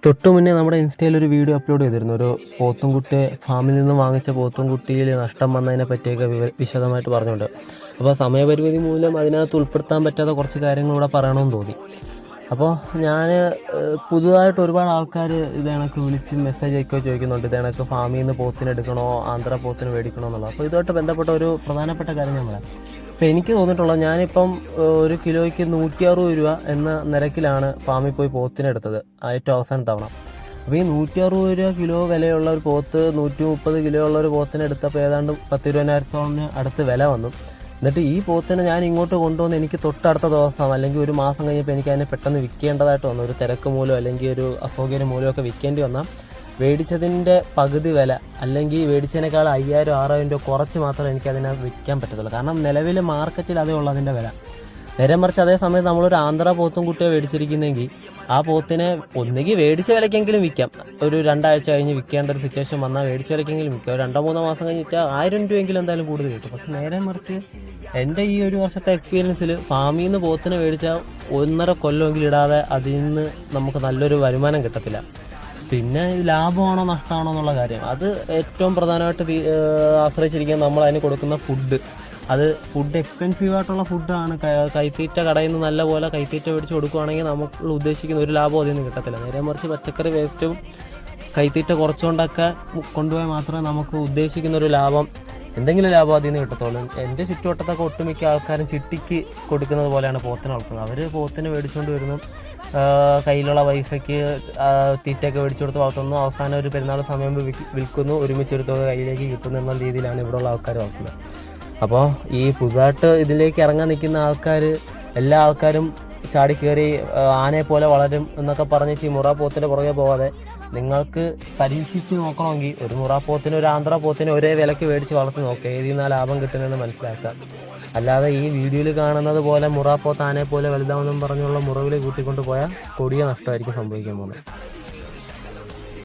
തൊട്ട് മുന്നേ നമ്മുടെ ഇൻസ്റ്റയിൽ ഒരു വീഡിയോ അപ്ലോഡ് ചെയ്തിരുന്നു. ഒരു പോത്തുംകുട്ടിയെ ഫാമിൽ നിന്ന് വാങ്ങിച്ച പോത്തുംകുട്ടിയിൽ നഷ്ടം വന്നതിനെ പറ്റിയൊക്കെ വിശദമായിട്ട് പറഞ്ഞുകൊണ്ട്. അപ്പോൾ സമയപരിമിതി മൂലം അതിനകത്ത് ഉൾപ്പെടുത്താൻ പറ്റാത്ത കുറച്ച് കാര്യങ്ങൾ ഇവിടെ പറയണമെന്ന് തോന്നി. അപ്പോൾ ഞാൻ പുതുതായിട്ട് ഒരുപാട് ആൾക്കാർ ഇത് കണക്ക് വിളിച്ച് മെസ്സേജ് അയക്കുകയോ ചോദിക്കുന്നുണ്ട്, ഇത് കണക്ക് ഫാമിൽ നിന്ന് പോത്തിനെടുക്കണോ ആന്ധ്ര പോത്തിന് മേടിക്കണോ എന്നുള്ളത്. അപ്പോൾ ഇതുമായിട്ട് ബന്ധപ്പെട്ട ഒരു പ്രധാനപ്പെട്ട കാര്യം ഞാൻ പറയാം. അപ്പോൾ എനിക്ക് തോന്നിയിട്ടുള്ളത്, ഞാനിപ്പം ഒരു കിലോയ്ക്ക് 160 രൂപ എന്ന നിരക്കിലാണ് ഫാമിൽ പോയി പോത്തിനെടുത്തത് ഏറ്റവും അവസാന തവണ. അപ്പോൾ ഈ 160 രൂപ കിലോ വിലയുള്ള ഒരു പോത്ത് 130 കിലോ ഉള്ള ഒരു പോത്തിനെടുത്തപ്പോൾ ഏതാണ്ട് 10-20,000 അടുത്ത് വില വന്നു. എന്നിട്ട് ഈ പോത്തിനെ ഞാൻ ഇങ്ങോട്ട് കൊണ്ടുവന്ന് എനിക്ക് തൊട്ടടുത്ത ദിവസം അല്ലെങ്കിൽ ഒരു മാസം കഴിഞ്ഞപ്പോൾ എനിക്ക് അതിനെ പെട്ടെന്ന് വിൽക്കേണ്ടതായിട്ട് വന്നു. ഒരു തിരക്ക് മൂലം അല്ലെങ്കിൽ ഒരു അസൗകര്യം മൂലമൊക്കെ വിൽക്കേണ്ടി വന്നാൽ മേടിച്ചതിൻ്റെ പകുതി വില അല്ലെങ്കിൽ മേടിച്ചതിനേക്കാൾ 5,000-6,000 രൂപ കുറച്ച് മാത്രമേ എനിക്കതിനെ വിൽക്കാൻ പറ്റത്തുള്ളൂ. കാരണം നിലവിൽ മാർക്കറ്റിൽ അതേ ഉള്ളൂ അതിൻ്റെ വില. നേരെ മറിച്ച് അതേ സമയത്ത് നമ്മളൊരു ആന്ധ്ര പോത്തും കുട്ടിയെ മേടിച്ചിരിക്കുന്നെങ്കിൽ ആ പോത്തിനെ ഒന്നുകിൽ മേടിച്ച വിലക്കെങ്കിലും വിൽക്കാം. ഒരു 2 ആഴ്ച കഴിഞ്ഞ് വിൽക്കേണ്ട ഒരു സിറ്റുവേഷൻ വന്നാൽ മേടിച്ച വിലക്കെങ്കിലും വിൽക്കാം. 2-3 മാസം കഴിഞ്ഞിട്ട് 1,000 രൂപയെങ്കിലും എന്തായാലും കൂടുതൽ കിട്ടും. പക്ഷെ നേരെ മറിച്ച് എൻ്റെ ഈ ഒരു വർഷത്തെ എക്സ്പീരിയൻസിൽ ഫാമിൽ നിന്ന് പോത്തിനെ മേടിച്ചാൽ 1.5 കൊല്ലമെങ്കിലും ഇടാതെ അതിൽ നിന്ന് നമുക്ക് നല്ലൊരു വരുമാനം കിട്ടത്തില്ല. പിന്നെ ഇത് ലാഭമാണോ നഷ്ടമാണോ എന്നുള്ള കാര്യം, അത് ഏറ്റവും പ്രധാനമായിട്ട് ആശ്രയിച്ചിരിക്കുന്നത് നമ്മൾ അതിന് കൊടുക്കുന്ന ഫുഡ്. അത് ഫുഡ് എക്സ്പെൻസീവായിട്ടുള്ള ഫുഡാണ്. കൈത്തീറ്റ കടയിൽ നിന്ന് നല്ല പോലെ കൈത്തീറ്റ മേടിച്ച് കൊടുക്കുകയാണെങ്കിൽ നമുക്ക് ഉദ്ദേശിക്കുന്ന ഒരു ലാഭം അതിൽ നിന്ന് കിട്ടത്തില്ല. നേരെ മറിച്ച് പച്ചക്കറി വേസ്റ്റും കൈത്തീറ്റ കുറച്ചുകൊണ്ടൊക്കെ കൊണ്ടുപോയാൽ മാത്രമേ നമുക്ക് ഉദ്ദേശിക്കുന്ന ഒരു ലാഭം, എന്തെങ്കിലും ലാഭം അതിൽ നിന്ന് കിട്ടത്തുള്ളൂ. എൻ്റെ ചുറ്റുവട്ടത്തൊക്കെ ഒട്ടുമിക്ക ആൾക്കാരും ചിട്ടിക്ക് കൊടുക്കുന്നത് പോലെയാണ് പോത്തിനെ വളർത്തുന്നത്. അവർ പോത്തിനെ മേടിച്ചുകൊണ്ട് വരുന്നു, കയ്യിലുള്ള പൈസയ്ക്ക് തീറ്റയൊക്കെ മേടിച്ചു കൊടുത്ത് വളർത്തുന്നു, അവസാനം ഒരു പെരുന്നാൾ സമയം വിൽക്കുന്നു, ഒരുമിച്ചൊരു തുക കയ്യിലേക്ക് കിട്ടുന്നു എന്ന രീതിയിലാണ് ഇവിടെയുള്ള ആൾക്കാർ വളർത്തുന്നത്. അപ്പോൾ ഈ പുതുതായിട്ട് ഇതിലേക്ക് ഇറങ്ങാൻ നിൽക്കുന്ന ആൾക്കാർ, എല്ലാ ആൾക്കാരും ചാടിക്കയറി ആനയെ പോലെ വളരും എന്നൊക്കെ പറഞ്ഞ് ഈ മുറ പോത്തിൻ്റെ പുറകെ പോകാതെ നിങ്ങൾക്ക് പരീക്ഷിച്ച് നോക്കണമെങ്കിൽ ഒരു മുറ പോത്തിന് ഒരു ആന്ധ്ര പോത്തിന് ഒരേ വിലയ്ക്ക് മേടിച്ച് വളർത്തി നോക്കുക, ഏതിൽ നിന്നാണ് ലാഭം കിട്ടുന്നതെന്ന് മനസ്സിലാക്കുക. അല്ലാതെ ഈ വീഡിയോയിൽ കാണുന്നത് പോലെ മുറ പോത്ത് ആനയെ പോലെ വലുതാവെന്നും പറഞ്ഞുള്ള മുറവിൽ കൂട്ടിക്കൊണ്ട് പോയാൽ കൊടിയ നഷ്ടമായിരിക്കും സംഭവിക്കാൻ പോകുന്നത്.